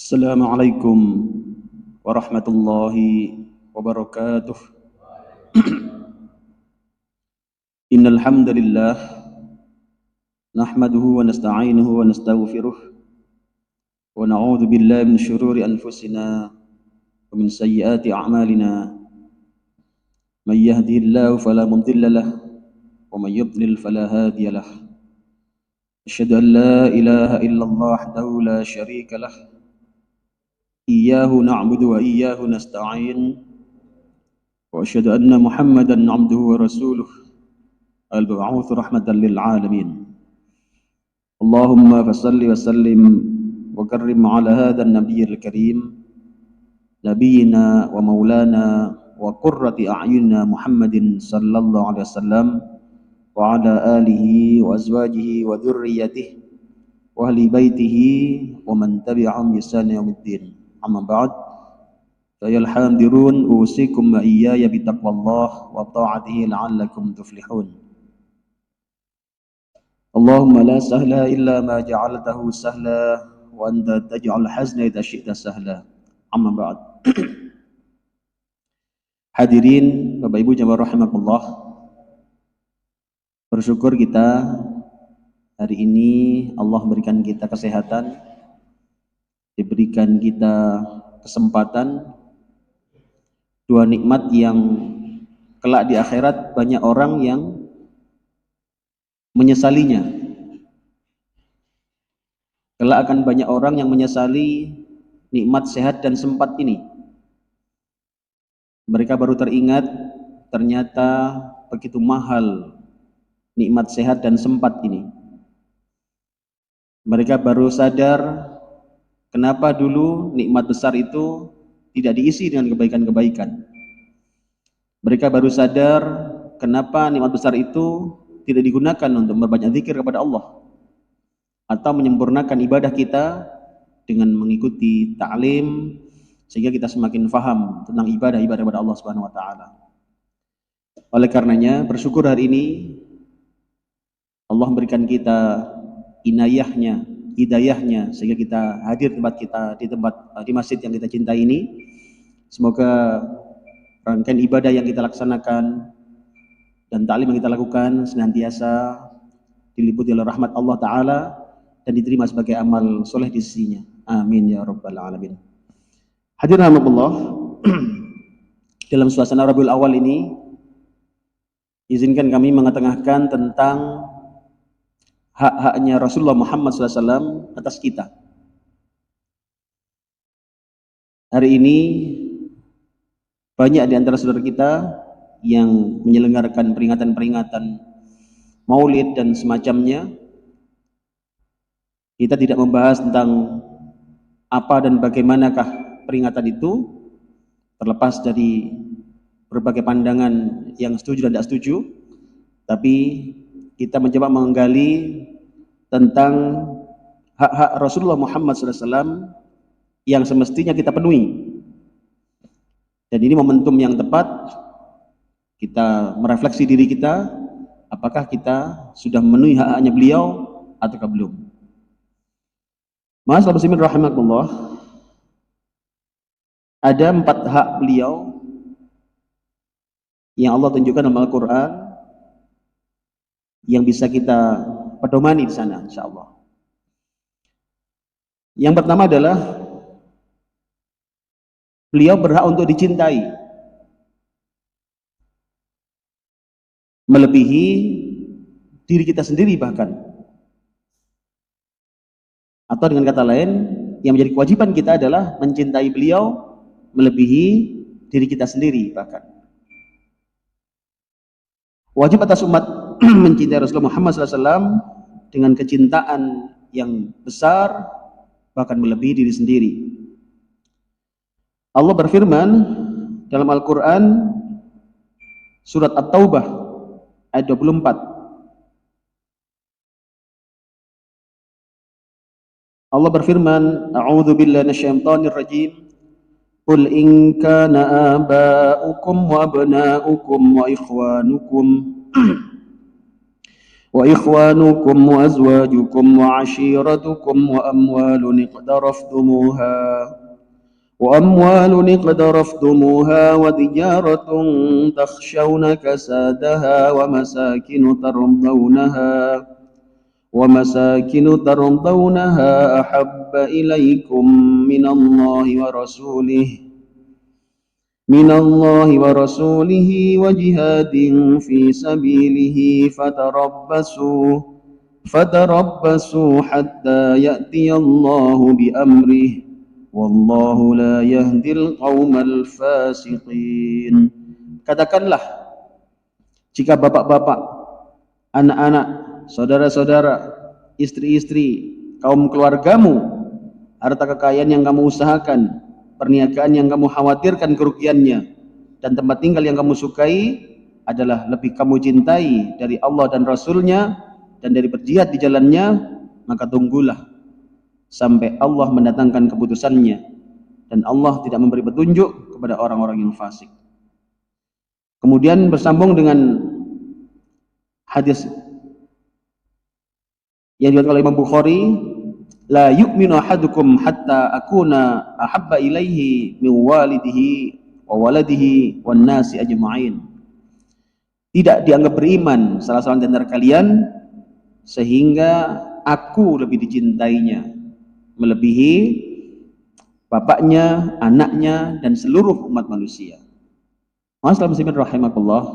Assalamualaikum warahmatullahi wabarakatuh. Innal hamdalillah nahmaduhu wa nasta'inuhu wa nastaghfiruh wa na'udzu billahi min shururi anfusina wa min sayyiati a'malina. May yahdihillahu fala mudilla lahu wa may yudlil fala hadiya lahu. Asyhadu an la ilaha illallah wahdahu la syarika lahu. Iyyahu na'budu wa iyyahu nasta'in. Wa asyhadu anna Muhammadan 'abduhu wa rasuluh al-mab'uts rahmatan lil 'alamin. Allahumma fashalli wa sallim wa karrim 'ala hadzal nabiyil karim nabiyyina wa maulana wa qurrati a'yunina Muhammadin sallallahu alaihi wasallam wa 'ala alihi wa azwajihi wa dzurriyyatihi wa ahli baitihi wa man tabi'ahum bi ihsan ila yaumiddin. Amma ba'd, fayal hadirun usikum wa iyaya bitaqwallah wa ta'atihi la'allakum tuflihun. Allahumma la sahla illa ma ja'altahu sahla wa anta taj'al hazna idza syi'ta sahla. Amma ba'd. Hadirin Bapak Ibu jamaah rahimakumullah, bersyukur kita hari ini Allah memberikan kita kesehatan, diberikan kita kesempatan, dua nikmat yang kelak di akhirat banyak orang yang menyesalinya. Kelak akan banyak orang yang menyesali nikmat sehat dan sempat ini. Mereka baru teringat ternyata begitu mahal nikmat sehat dan sempat ini. Mereka baru sadar kenapa dulu nikmat besar itu tidak diisi dengan kebaikan-kebaikan. Mereka baru sadar kenapa nikmat besar itu tidak digunakan untuk memperbanyak zikir kepada Allah atau menyempurnakan ibadah kita dengan mengikuti ta'lim sehingga kita semakin faham tentang ibadah-ibadah kepada Allah Subhanahu wa taala. Oleh karenanya, bersyukur hari ini Allah memberikan kita inayahnya, hidayahnya sehingga kita hadir di masjid yang kita cintai ini. Semoga rangkaian ibadah yang kita laksanakan dan ta'lim yang kita lakukan senantiasa diliputi oleh rahmat Allah Ta'ala dan diterima sebagai amal soleh di sisinya. Amin ya rabbal alamin. Hadirin rahimakumullah, dalam suasana Rabiul Awal ini izinkan kami mengetengahkan tentang hak-haknya Rasulullah Muhammad SAW atas kita. Hari ini banyak di antara saudara kita yang menyelenggarakan peringatan-peringatan Maulid dan semacamnya. Kita tidak membahas tentang apa dan bagaimanakah peringatan itu, terlepas dari berbagai pandangan yang setuju dan tidak setuju, tapi kita mencoba menggali tentang hak-hak Rasulullah Muhammad SAW yang semestinya kita penuhi. Dan ini momentum yang tepat kita merefleksi diri kita, apakah kita sudah memenuhi hak-haknya beliau ataukah belum. Ma'asyiral muslimin rahimakumullah, ada 4 hak beliau yang Allah tunjukkan dalam Al-Quran yang bisa kita pedomani di sana insyaallah. Yang pertama adalah beliau berhak untuk dicintai melebihi diri kita sendiri bahkan. Atau dengan kata lain, yang menjadi kewajiban kita adalah mencintai beliau melebihi diri kita sendiri bahkan. Wajib atas umat mencintai Rasulullah Muhammad SAW dengan kecintaan yang besar, bahkan melebihi diri sendiri. Allah berfirman dalam Al-Quran surat At-Taubah ayat 24. Allah berfirman, A'udzu billahi minasyaitonir rajim. Qul in kana aba'ukum wa abna'ukum wa ikhwanukum wa ikhwanukum wa azwajukum wa ashiratukum wa amwalun iqtaraftumuha وتجارة تخشون كسادها ومساكن ترضونها أحب إليكم من الله ورسوله وجهاد في سبيله فتربصوا حتى يأتي الله بأمره والله لا يهدي القوم الفاسقين. Katakanlah, jika bapak-bapak, anak-anak, saudara-saudara, istri-istri, kaum keluargamu, harta kekayaan yang kamu usahakan, perniagaan yang kamu khawatirkan kerugiannya, dan tempat tinggal yang kamu sukai adalah lebih kamu cintai dari Allah dan Rasulnya dan dari berjihad di jalannya, maka tunggulah sampai Allah mendatangkan keputusannya, dan Allah tidak memberi petunjuk kepada orang-orang yang fasik. Kemudian bersambung dengan hadis yang diriwayatkan oleh Imam Bukhari, la yu'minu ahadukum hatta akuna ahabba ilaihi min walidihi wa waladihi wan nasi ajma'in. Tidak dianggap beriman salah seorang di antara kalian sehingga aku lebih dicintainya melebihi bapaknya, anaknya, dan seluruh umat manusia. Ma'asyiral muslimin rahimakumullah,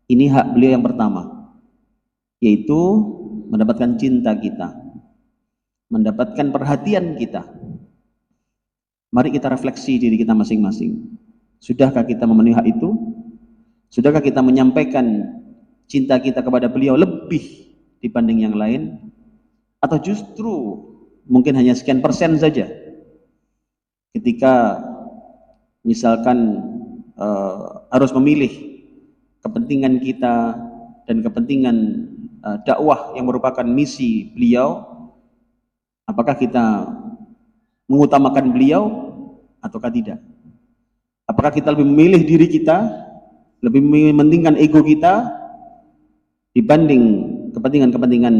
ini hak beliau yang pertama, yaitu mendapatkan cinta kita, mendapatkan perhatian kita. Mari kita refleksi diri kita masing-masing. Sudahkah kita memenuhi hak itu? Sudahkah kita menyampaikan cinta kita kepada beliau lebih dibanding yang lain? Atau justru mungkin hanya sekian persen saja ketika misalkan harus memilih kepentingan kita dan kepentingan dakwah yang merupakan misi beliau, apakah kita mengutamakan beliau ataukah tidak? Apakah kita lebih memilih diri kita, lebih mementingkan ego kita dibanding kepentingan-kepentingan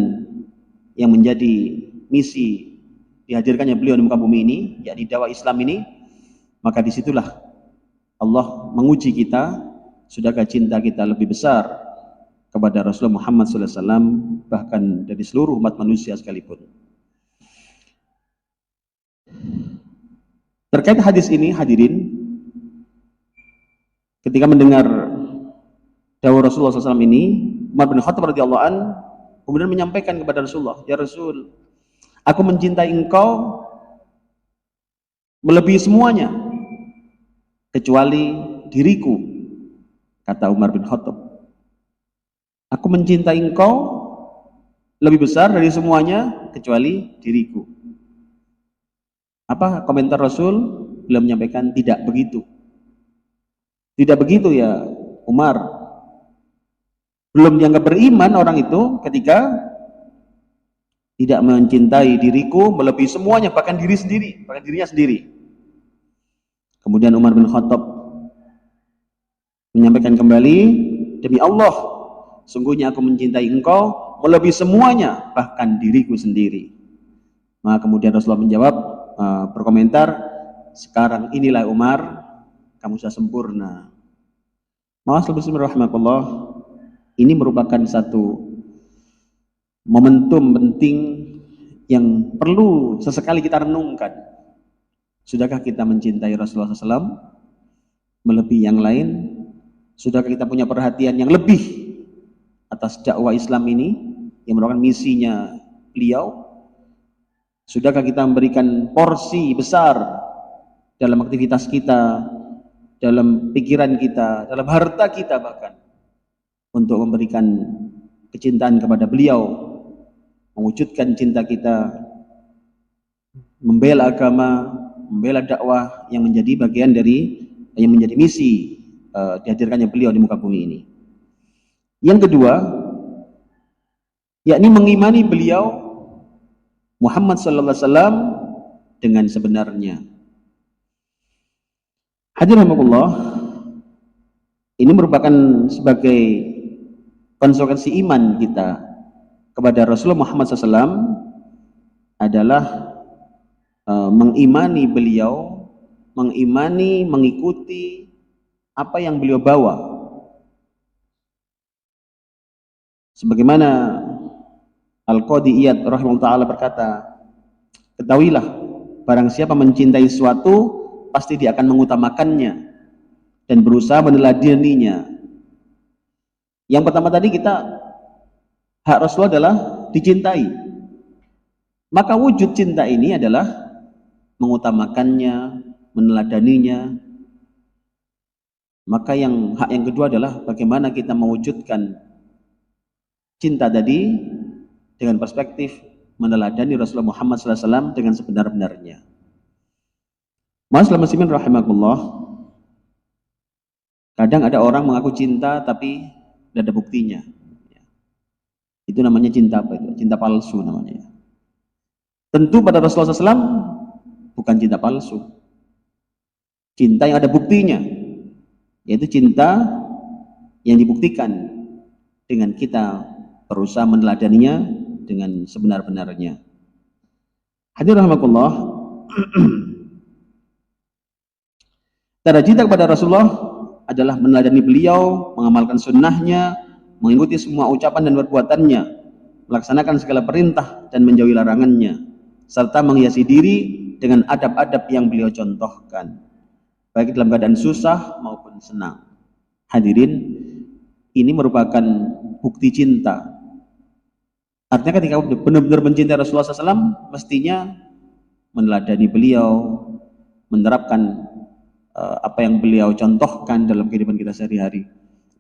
yang menjadi misi dihadirkannya beliau di muka bumi ini, yakni dakwah Islam ini? Maka disitulah Allah menguji kita, sudahkah cinta kita lebih besar kepada Rasulullah Muhammad SAW, bahkan dari seluruh umat manusia sekalipun. Terkait hadis ini, hadirin, ketika mendengar dawuh Rasulullah SAW ini, Umar bin Khattab radhiyallahu an kemudian menyampaikan kepada Rasulullah, ya Rasul, aku mencintai engkau melebihi semuanya kecuali diriku, kata Umar bin Khattab. Aku mencintai engkau lebih besar dari semuanya kecuali diriku. Apa komentar Rasul? Beliau menyampaikan, tidak begitu. Tidak begitu ya Umar. Belum dianggap beriman orang itu ketika tidak mencintai diriku melebihi semuanya, bahkan diri sendiri, bahkan dirinya sendiri. Kemudian Umar bin Khattab menyampaikan kembali, demi Allah, sungguhnya aku mencintai engkau melebihi semuanya, bahkan diriku sendiri. Maka kemudian Rasulullah menjawab, berkomentar, sekarang inilah Umar, kamu sudah sempurna. Bismillahirrahmanirrahim. Ini merupakan satu momentum penting yang perlu sesekali kita renungkan. Sudahkah kita mencintai Rasulullah SAW melebihi yang lain? Sudahkah kita punya perhatian yang lebih atas dakwah Islam ini yang merupakan misinya beliau? Sudahkah kita memberikan porsi besar dalam aktivitas kita, dalam pikiran kita, dalam harta kita bahkan, untuk memberikan kecintaan kepada beliau, mewujudkan cinta kita, membela agama, membela dakwah yang menjadi bagian dari, yang menjadi misi dihadirkannya beliau di muka bumi ini. Yang kedua, yakni mengimani beliau Muhammad sallallahu alaihi wasallam dengan sebenarnya. Hadirin rahimakumullah, ini merupakan sebagai konsekuensi iman kita kepada Rasulullah Muhammad SAW adalah mengimani beliau, mengimani, mengikuti apa yang beliau bawa. Sebagaimana Al-Qadhi Iyad rahimahullah ta'ala berkata, ketahuilah, barang siapa mencintai sesuatu, pasti dia akan mengutamakannya dan berusaha meneladaninya. Yang pertama tadi, kita hak Rasulullah adalah dicintai. Maka wujud cinta ini adalah mengutamakannya, meneladaninya. Maka hak yang kedua adalah bagaimana kita mewujudkan cinta tadi dengan perspektif meneladani Rasulullah Muhammad SAW dengan sebenar-benarnya. Masalah muslimin rahimakumullah, kadang ada orang mengaku cinta tapi tidak ada buktinya. Itu namanya cinta apa itu? Cinta palsu namanya. Tentu pada Rasulullah SAW bukan cinta palsu. Cinta yang ada buktinya, yaitu cinta yang dibuktikan dengan kita berusaha meneladaninya dengan sebenar-benarnya. Hadirin rahimakumullah, tanda cinta kepada Rasulullah adalah meneladani beliau, mengamalkan sunnahnya, mengikuti semua ucapan dan perbuatannya, melaksanakan segala perintah dan menjauhi larangannya, serta menghiasi diri dengan adab-adab yang beliau contohkan, baik dalam keadaan susah maupun senang. Hadirin, ini merupakan bukti cinta. Artinya ketika benar-benar mencintai Rasulullah SAW, mestinya meneladani beliau, menerapkan apa yang beliau contohkan dalam kehidupan kita sehari-hari,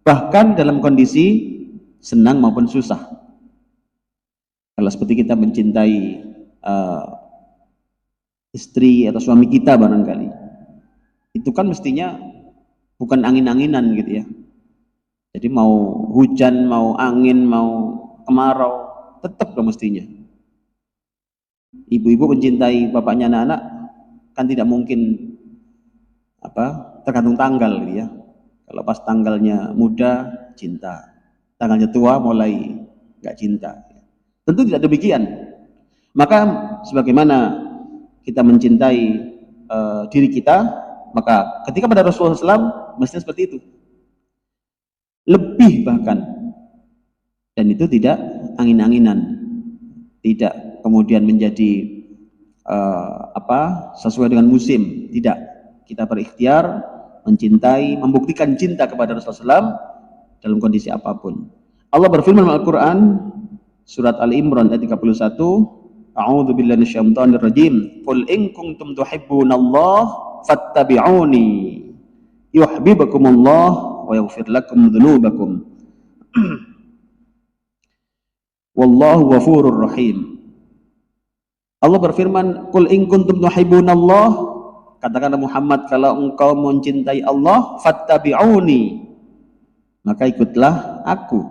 bahkan dalam kondisi senang maupun susah. Kalau seperti kita mencintai istri atau suami kita barangkali, itu kan mestinya bukan angin-anginan gitu ya. Jadi mau hujan, mau angin, mau kemarau, tetap dong mestinya. Ibu-ibu mencintai bapaknya anak-anak kan tidak mungkin tergantung tanggal gitu ya. Kalau pas tanggalnya muda cinta, tanggalnya tua mulai nggak cinta. Tentu tidak demikian. Maka sebagaimana kita mencintai diri kita, maka ketika pada Rasulullah SAW mestinya seperti itu, lebih bahkan, dan itu tidak angin-anginan, tidak kemudian menjadi sesuai dengan musim, tidak. Kita berikhtiar mencintai, membuktikan cinta kepada Rasulullah SAW dalam kondisi apapun. Allah berfirman dalam Al-Quran surat Al-Imran ayat 31, A'udzu billahi minasyaitonir rajim. Qul in kuntum tuhibbunallaha fattabi'uni yuhibbukumullah wa yaghfir lakum dzunubakum. Wallahu ghafurur rahim. Allah berfirman, Qul in kuntum tuhibbunallah, katakanlah Muhammad, kalau engkau mencintai Allah, fattabi'uni, maka ikutlah aku.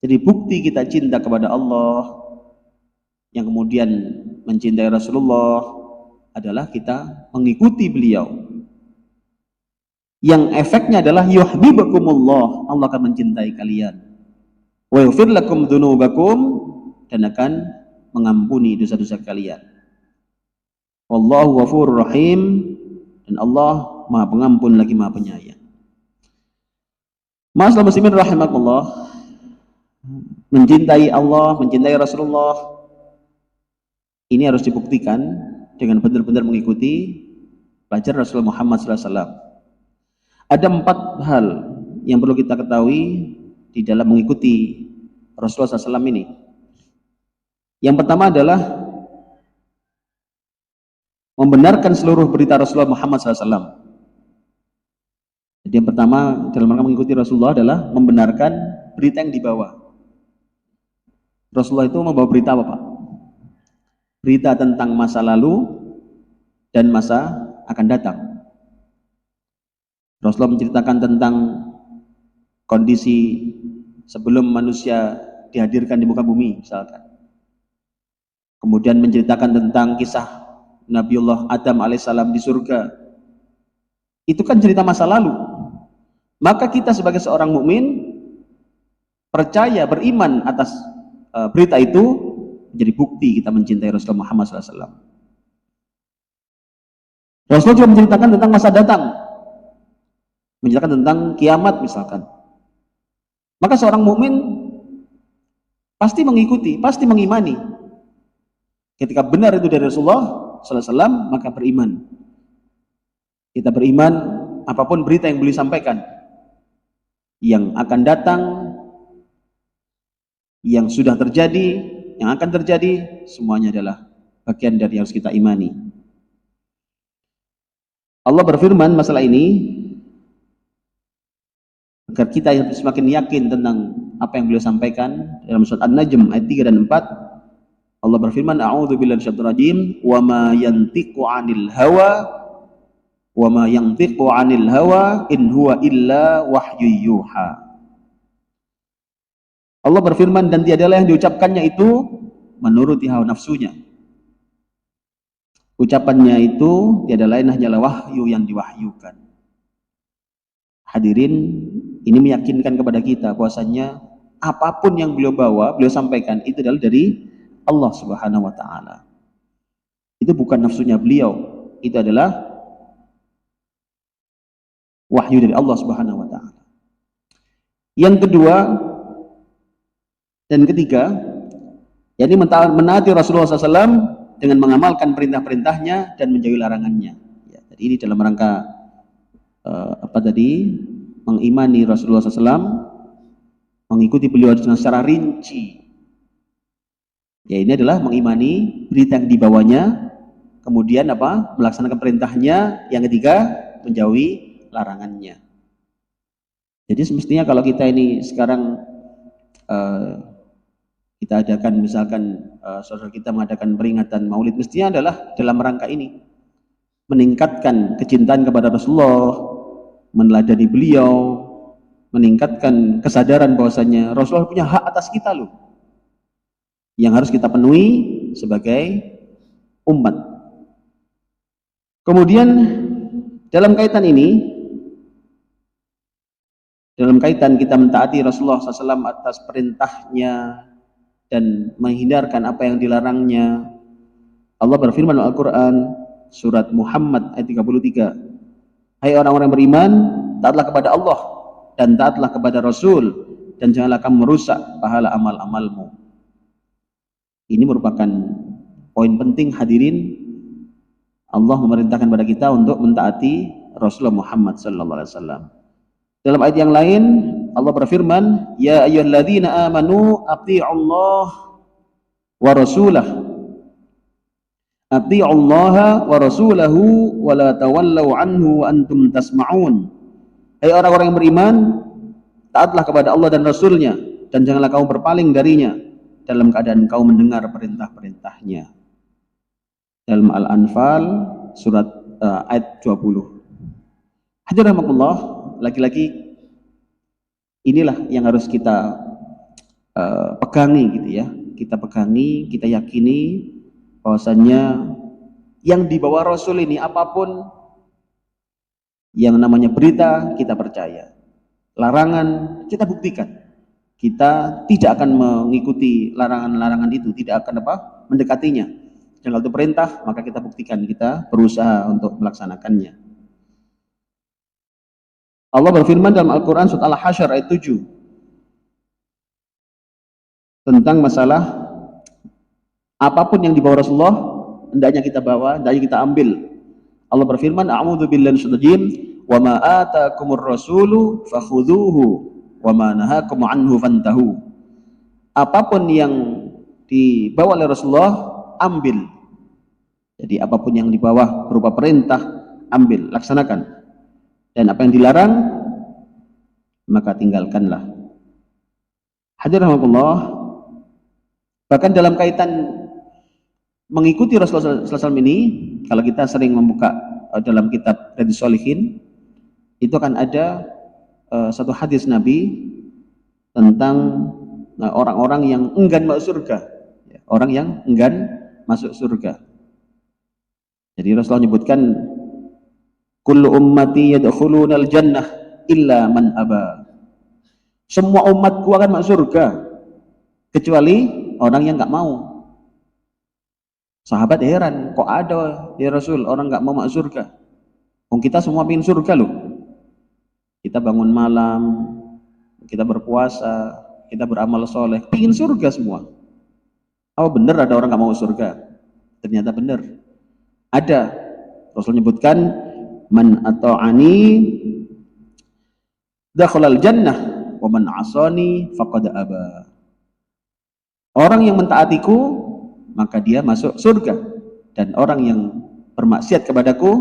Jadi bukti kita cinta kepada Allah, yang kemudian mencintai Rasulullah, adalah kita mengikuti beliau, yang efeknya adalah yuhibbukumullah, Allah akan mencintai kalian, wa yaghfir lakum dzunubakum, dan akan mengampuni dosa-dosa kalian. Wallahu ghafurur rahim, dan Allah Maha Pengampun lagi Maha Penyayang. Ma'asyiral muslimin rahimakumullah, mencintai Allah, mencintai Rasulullah, ini harus dibuktikan dengan benar-benar mengikuti pelajaran Rasulullah Muhammad SAW. Ada 4 hal yang perlu kita ketahui di dalam mengikuti Rasulullah SAW ini. Yang pertama adalah membenarkan seluruh berita Rasulullah Muhammad SAW. Jadi yang pertama dalam rangka mengikuti Rasulullah adalah membenarkan berita yang dibawa. Rasulullah itu membawa berita apa, Pak? Berita tentang masa lalu dan masa akan datang. Rasulullah menceritakan tentang kondisi sebelum manusia dihadirkan di muka bumi misalkan. Kemudian menceritakan tentang kisah Nabiullah Adam alaihissalam di surga. Itu kan cerita masa lalu. Maka kita sebagai seorang mukmin percaya, beriman atas berita itu menjadi bukti kita mencintai Rasulullah Muhammad SAW. Rasulullah juga menceritakan tentang masa datang, menceritakan tentang kiamat misalkan. Maka seorang mukmin pasti mengikuti, pasti mengimani. Ketika benar itu dari Rasulullah SAW, maka beriman. Kita beriman apapun berita yang beliau sampaikan, yang akan datang, yang sudah terjadi, yang akan terjadi, semuanya adalah bagian dari yang harus kita imani. Allah berfirman masalah ini agar kita semakin yakin tentang apa yang beliau sampaikan. Dalam surat An-Najm ayat 3 dan 4, Allah berfirman, a'udzubillahi minasyaitonir rajim, wa ma yantiqu 'anil hawa wa ma yantiqu 'anil hawa in huwa illa wahyu yuha. Allah berfirman, dan tiadalah yang diucapkannya itu menuruti hawa nafsunya. Ucapannya itu tiada lain hanyalah wahyu yang diwahyukan. Hadirin, ini meyakinkan kepada kita bahwasanya apapun yang beliau bawa, beliau sampaikan itu adalah dari Allah Subhanahu wa taala. Itu bukan nafsunya beliau, itu adalah wahyu dari Allah Subhanahu wa taala. Yang kedua dan ketiga, yakni menaati Rasulullah SAW dengan mengamalkan perintah-perintahnya dan menjauhi larangannya. Ya, jadi ini dalam rangka mengimani Rasulullah SAW, mengikuti beliau secara rinci. Ya, ini adalah mengimani berita yang dibawanya, kemudian melaksanakan perintahnya. Yang ketiga, menjauhi larangannya. Jadi semestinya kalau kita ini sekarang kita adakan misalkan saudara kita mengadakan peringatan Maulid, mestinya adalah dalam rangka ini, meningkatkan kecintaan kepada Rasulullah, meneladani beliau, meningkatkan kesadaran bahwasanya Rasulullah punya hak atas kita loh, yang harus kita penuhi sebagai umat. Kemudian dalam kaitan ini, dalam kaitan kita mentaati Rasulullah SAW atas perintahnya dan menghindarkan apa yang dilarangnya, Allah berfirman dalam Al-Quran surat Muhammad ayat 33, hai orang-orang yang beriman, taatlah kepada Allah dan taatlah kepada Rasul, dan janganlah kamu merusak pahala amal-amalmu. Ini merupakan poin penting hadirin. Allah memerintahkan kepada kita untuk mentaati Rasulullah Muhammad SAW. Dalam ayat yang lain Allah berfirman, ya ayyuhalladzina amanu athi'ullah wa rasulah, athi'ullaha wa rasulahu wa la tawallau anhu wa antum tasma'un. Hai orang-orang yang beriman, taatlah kepada Allah dan Rasulnya, dan janganlah kamu berpaling darinya dalam keadaan kau mendengar perintah-perintahnya. Dalam Al-Anfal surat ayat 20. Hadirin rahimakumullah, lagi-lagi inilah yang harus kita pegangi gitu ya. Kita pegangi, kita yakini bahwasanya yang dibawa Rasul ini, apapun yang namanya berita, kita percaya. Larangan kita buktikan. Kita tidak akan mengikuti larangan-larangan itu, tidak akan mendekatinya. Dan kalau itu perintah, maka kita buktikan, kita berusaha untuk melaksanakannya. Allah berfirman dalam Al-Quran surat Al-Hasyr ayat 7 tentang masalah apapun yang dibawa Rasulullah, hendaknya kita bawa, hendaknya kita ambil. Allah berfirman, a'udzu billahi minasyaitonir rajim, wa ma atakumur rasulu fakhudhuhu wa ma nahakum anhu fantahu. Apapun yang dibawa oleh Rasulullah, ambil. Jadi apapun yang dibawa berupa perintah, ambil, laksanakan. Dan apa yang dilarang, maka tinggalkanlah. Hadirin rahimakumullah, bahkan dalam kaitan mengikuti Rasulullah SAW ini, kalau kita sering membuka dalam kitab Riyadhus Shalihin, itu akan ada satu hadis Nabi tentang orang-orang yang enggan masuk surga, orang yang enggan masuk surga. Jadi Rasulullah menyebutkan, kullu ummati yadkhulunal jannah illa man aba. Semua umatku akan masuk surga kecuali orang yang nggak mau. Sahabat heran, kok ada ya Rasul orang nggak mau masuk surga? Kita semua ingin surga loh. Kita bangun malam, kita berpuasa, kita beramal soleh, ingin surga semua. Oh benar ada orang nggak mau surga? Ternyata benar. Ada. Rasul menyebutkan, man ata'ani dakhalal jannah wa man asani faqad aba. Orang yang mentaatiku maka dia masuk surga, dan orang yang bermaksiat kepadaku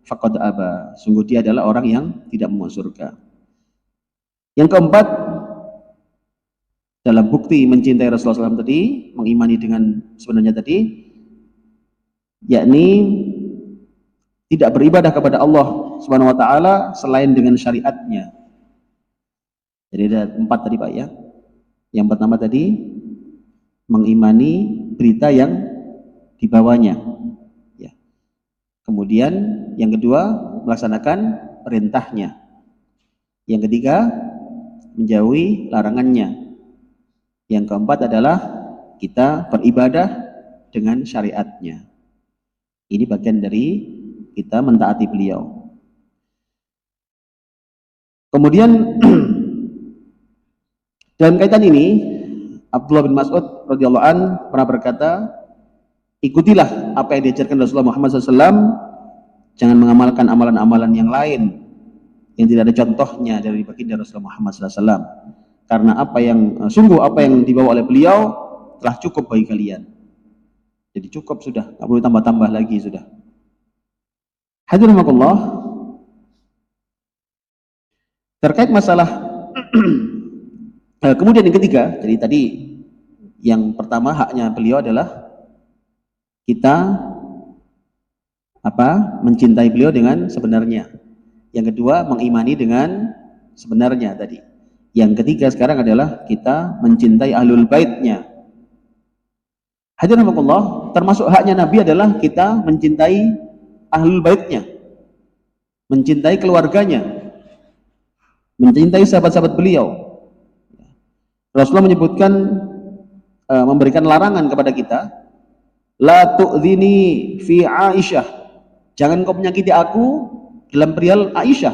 faqad aba, sungguh dia adalah orang yang tidak mau surga. Yang keempat, dalam bukti mencintai Rasulullah SAW tadi, mengimani dengan sebenarnya tadi, yakni tidak beribadah kepada Allah Subhanahu wa taala selain dengan syariatnya. Jadi ada 4 tadi Pak ya. Yang pertama tadi mengimani berita yang dibawanya. Ya. Kemudian yang kedua melaksanakan perintahnya. Yang ketiga menjauhi larangannya. Yang keempat adalah kita beribadah dengan syariatnya. Ini bagian dari kita mentaati beliau. Kemudian dalam kaitan ini Abdullah bin Mas'ud radhiyallahu an pernah berkata, ikutilah apa yang diajarkan Rasulullah Muhammad SAW, jangan mengamalkan amalan-amalan yang lain yang tidak ada contohnya dari baginda Rasulullah Muhammad SAW. Karena sungguh apa yang dibawa oleh beliau telah cukup bagi kalian. Jadi cukup sudah, nggak perlu tambah-tambah lagi sudah. Hadirin rahimakumullah, terkait masalah kemudian yang ketiga, jadi tadi yang pertama haknya beliau adalah kita mencintai beliau dengan sebenarnya. Yang kedua mengimani dengan sebenarnya tadi. Yang ketiga sekarang adalah kita mencintai ahlul baitnya. Hadirin rahimakumullah, termasuk haknya Nabi adalah kita mencintai ahlul baitnya, mencintai keluarganya, mencintai sahabat-sahabat beliau. Rasulullah menyebutkan, memberikan larangan kepada kita, la tu'dhini fi Aisyah, jangan kau menyakiti aku dalam perihal Aisyah.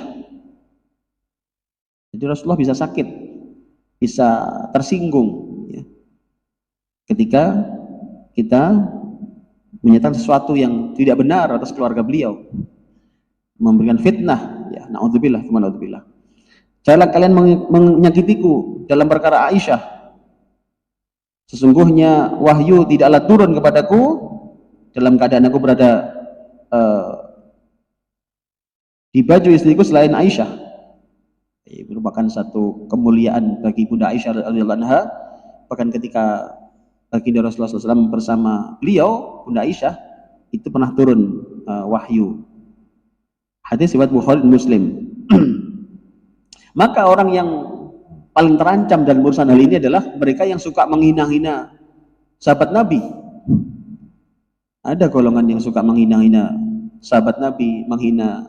Jadi Rasulullah bisa sakit, bisa tersinggung ya, ketika kita menyatakan sesuatu yang tidak benar atas keluarga beliau, memberikan fitnah ya, naudzubillah, naudzubillah. Janganlah kalian menyakitiku dalam perkara Aisyah, sesungguhnya wahyu tidaklah turun kepadaku dalam keadaan aku berada di baju istriku selain Aisyah. Ini merupakan satu kemuliaan bagi Bunda Aisyah radhiyallahu anha. Bahkan ketika baginda Rasulullah SAW bersama beliau, Bunda Aisyah, itu pernah turun wahyu. Hadis riwayat Bukhari dan Muslim. Maka orang yang paling terancam dalam urusan hal ini adalah mereka yang suka menghina-hina sahabat Nabi. Ada golongan yang suka menghina-hina sahabat Nabi, menghina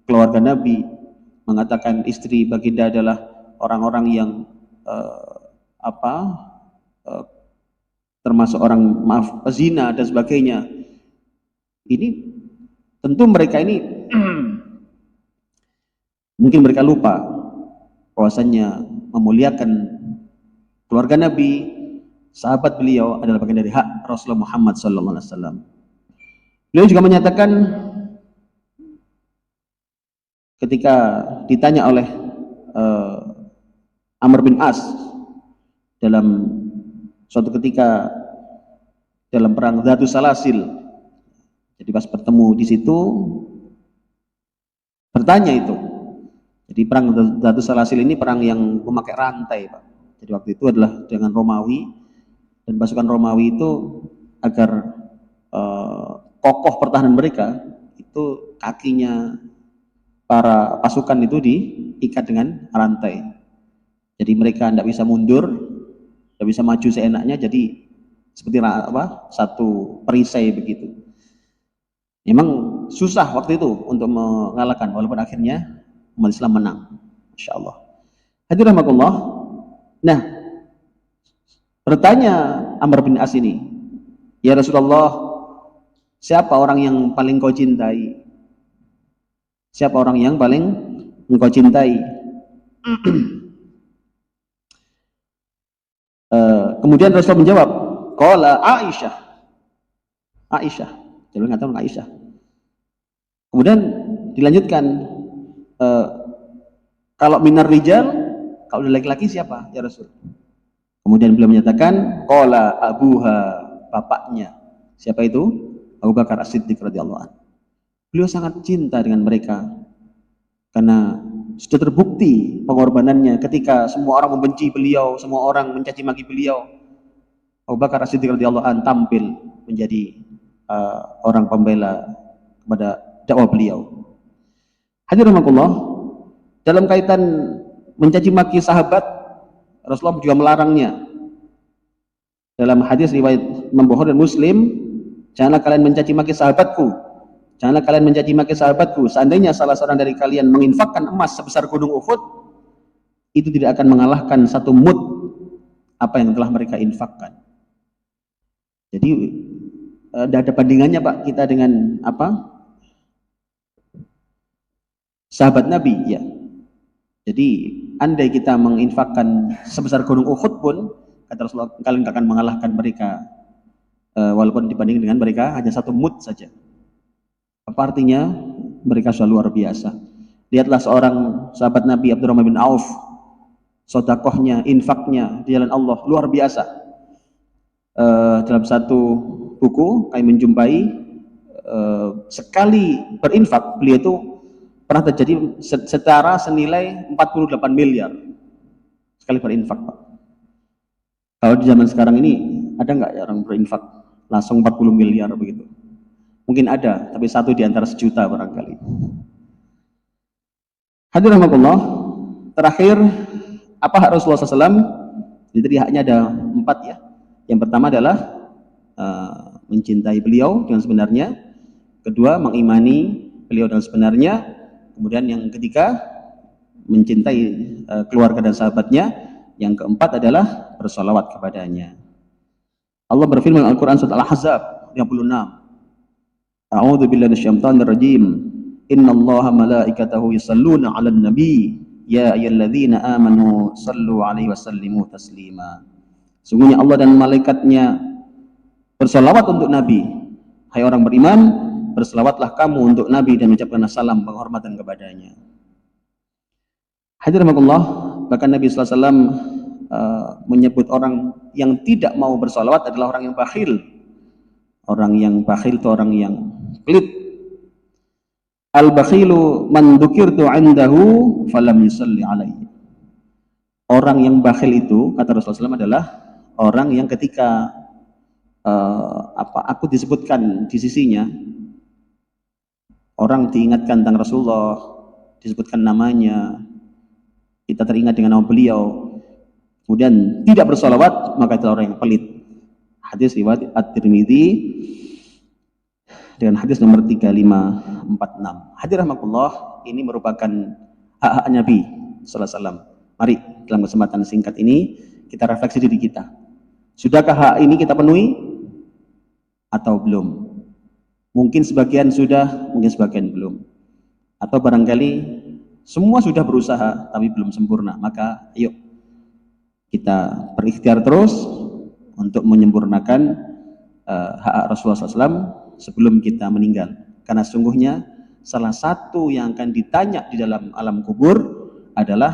keluarga Nabi, mengatakan istri baginda adalah orang-orang yang termasuk orang pezina dan sebagainya. Ini tentu mereka ini mungkin mereka lupa bahwasannya memuliakan keluarga Nabi, sahabat beliau adalah bagian dari hak Rasulullah Muhammad SAW. Beliau juga menyatakan ketika ditanya oleh Amr bin As dalam suatu ketika dalam perang Dzatus Salasil, jadi pas bertemu di situ bertanya itu. Jadi perang Dzatus Salasil ini perang yang memakai rantai, Pak. Jadi waktu itu adalah dengan Romawi, dan pasukan Romawi itu agar kokoh pertahanan mereka itu kakinya para pasukan itu diikat dengan rantai. Jadi mereka tidak bisa mundur, tidak bisa maju seenaknya, jadi seperti satu perisai begitu. Memang susah waktu itu untuk mengalahkan, walaupun akhirnya umat Islam menang. Masya Allah. Hadirin rahimakumullah. Nah, Bertanya Amr bin As ini, ya Rasulullah, siapa orang yang paling kau cintai? Siapa orang yang paling engkau cintai? Kemudian Rasul menjawab, qala Aisyah. Aisyah. Jadi mengatakan Aisyah. Kemudian dilanjutkan, kalau minar rijal, kalau laki-laki siapa ya Rasul? Kemudian beliau menyatakan, qala abuha, bapaknya. Siapa itu? Abu Bakar As-Siddiq radhiyallahu anhu. Beliau sangat cinta dengan mereka karena sudah terbukti pengorbanannya ketika semua orang membenci beliau, semua orang mencaci maki beliau. Abu Bakar As-Siddiq radhiyallahu anhu tampil menjadi orang pembela kepada dakwah beliau. Hadirin rahimakumullah, dalam kaitan mencaci maki sahabat, Rasulullah juga melarangnya. Dalam hadis riwayat Imam Bukhari dan Muslim, janganlah kalian mencaci maki sahabatku. Janganlah kalian mencaci maki sahabatku. Seandainya salah seorang dari kalian menginfakkan emas sebesar gunung Uhud, itu tidak akan mengalahkan satu mud apa yang telah mereka infakkan. Jadi tidak ada bandingannya Pak kita dengan apa? Sahabat Nabi, ya. Jadi andai kita menginfakkan sebesar gunung Uhud pun, kata Rasulullah, kalian tidak akan mengalahkan mereka, walaupun dibanding dengan mereka hanya satu mud saja. Apa artinya? Mereka sudah luar biasa. Lihatlah seorang sahabat Nabi Abdurrahman bin Auf, sodakohnya, infaknya di jalan Allah luar biasa. Dalam satu buku kami menjumpai sekali berinfak beliau itu pernah terjadi secara senilai 48 miliar sekali berinfak Pak. Kalau di zaman sekarang ini ada nggak ya orang berinfak langsung 40 miliar begitu? Mungkin ada, tapi satu di antara sejuta barangkali. Hadirin rahimakumullah, terakhir apa hak Rasulullah SAW? Jadi haknya ada 4 ya. Yang pertama adalah mencintai beliau dengan sebenarnya. Kedua, mengimani beliau dengan sebenarnya. Kemudian yang ketiga, mencintai keluarga dan sahabatnya. Yang keempat adalah bersolawat kepadanya. Allah berfirman Al-Quran surat Al-Ahzab 56. A'udzu billahi minasyaitonir rajim. Innallaha malaikatahu yusalluna 'alan nabi ya ayyuhalladzina amanu sallu 'alaihi wasallimu taslima. Sungguhnya Allah dan malaikatnya berselawat untuk Nabi. Hai orang beriman, berselawatlah kamu untuk Nabi dan mengucapkan salam penghormatan kepadanya. Hadirin rahimakumullah, bahkan Nabi sallallahu alaihi wasallam menyebut orang yang tidak mau berselawat adalah orang yang bakhil. Orang yang bakhil itu orang yang pelit. Al-bakhilu man dzukirtu 'indahu falam yusalli 'alaihi. Orang yang bakhil itu, kata Rasulullah SAW, adalah orang yang ketika aku disebutkan di sisinya, orang diingatkan tentang Rasulullah, disebutkan namanya, kita teringat dengan nama beliau, kemudian tidak bersolawat, maka itu orang yang pelit. Hadis riwayat At-Tirmidzi dengan hadis nomor 3546. Hadirin rahimakumullah, ini merupakan hak-hak Nabi sallallahu alaihi wasallam. Mari dalam kesempatan singkat ini kita refleksi diri kita. Sudahkah hak ini kita penuhi atau belum? Mungkin sebagian sudah, mungkin sebagian belum. Atau barangkali semua sudah berusaha tapi belum sempurna. Maka ayo kita berikhtiar terus untuk menyempurnakan hak Rasulullah SAW sebelum kita meninggal. Karena sungguhnya salah satu yang akan ditanya di dalam alam kubur adalah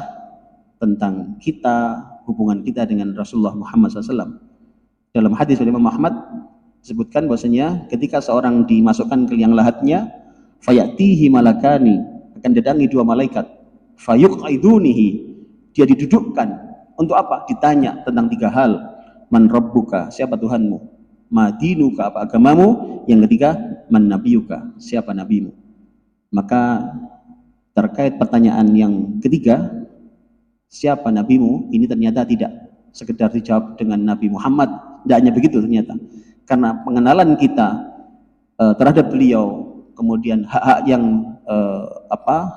tentang kita, hubungan kita dengan Rasulullah Muhammad SAW. Dalam hadis dari Imam Ahmad disebutkan bahwasanya ketika seorang dimasukkan ke liang lahatnya, fayatihi malakani, akan datangi 2 malaikat, fayuqaidunihi, dia didudukkan untuk apa? Ditanya tentang 3 hal. Man rabbuka, siapa Tuhanmu? Madinuka, apa agamamu? Yang ketiga, man nabiyuka, siapa nabimu? Maka terkait pertanyaan yang ketiga, siapa nabimu? Ini ternyata tidak sekedar dijawab dengan Nabi Muhammad, tidak hanya begitu ternyata. Karena pengenalan kita terhadap beliau, kemudian hak-hak yang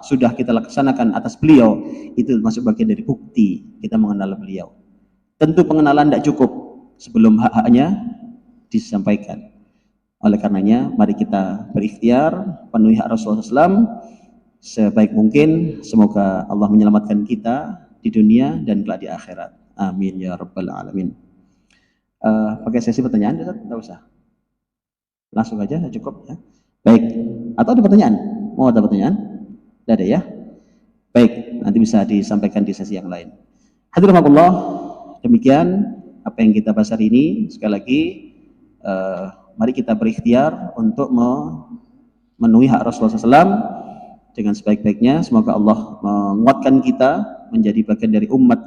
sudah kita laksanakan atas beliau, itu masuk bagian dari bukti kita mengenal beliau. Tentu pengenalan tidak cukup. sebelum hak-haknya disampaikan. Oleh karenanya, mari kita berikhtiar penuhi hak Rasulullah SAW sebaik mungkin. Semoga Allah menyelamatkan kita di dunia dan kelak di akhirat. Amin ya rabbal alamin. Pakai sesi pertanyaan, tidak usah. Langsung aja, cukup ya. Baik. Atau ada pertanyaan? Mau ada pertanyaan? Tidak ada ya? Baik, nanti bisa disampaikan di sesi yang lain. Hadirin Allah, demikian apa yang kita bahas hari ini. Sekali lagi, mari kita berikhtiar untuk memenuhi hak Rasulullah SAW dengan sebaik-baiknya. Semoga Allah menguatkan kita menjadi bagian dari umat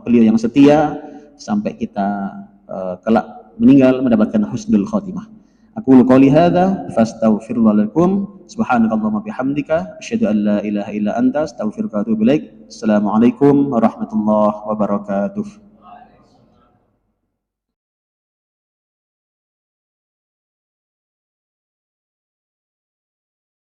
beliau yang setia sampai kita kelak meninggal mendapatkan husnul khotimah. Aqulu qouli hadza fastaghfirullah lakum subhanakallahumma bihamdika asyhadu an la ilaha illa anta astaghfiruka wa atubu ilaik. Assalamualaikum warahmatullahi wabarakatuh.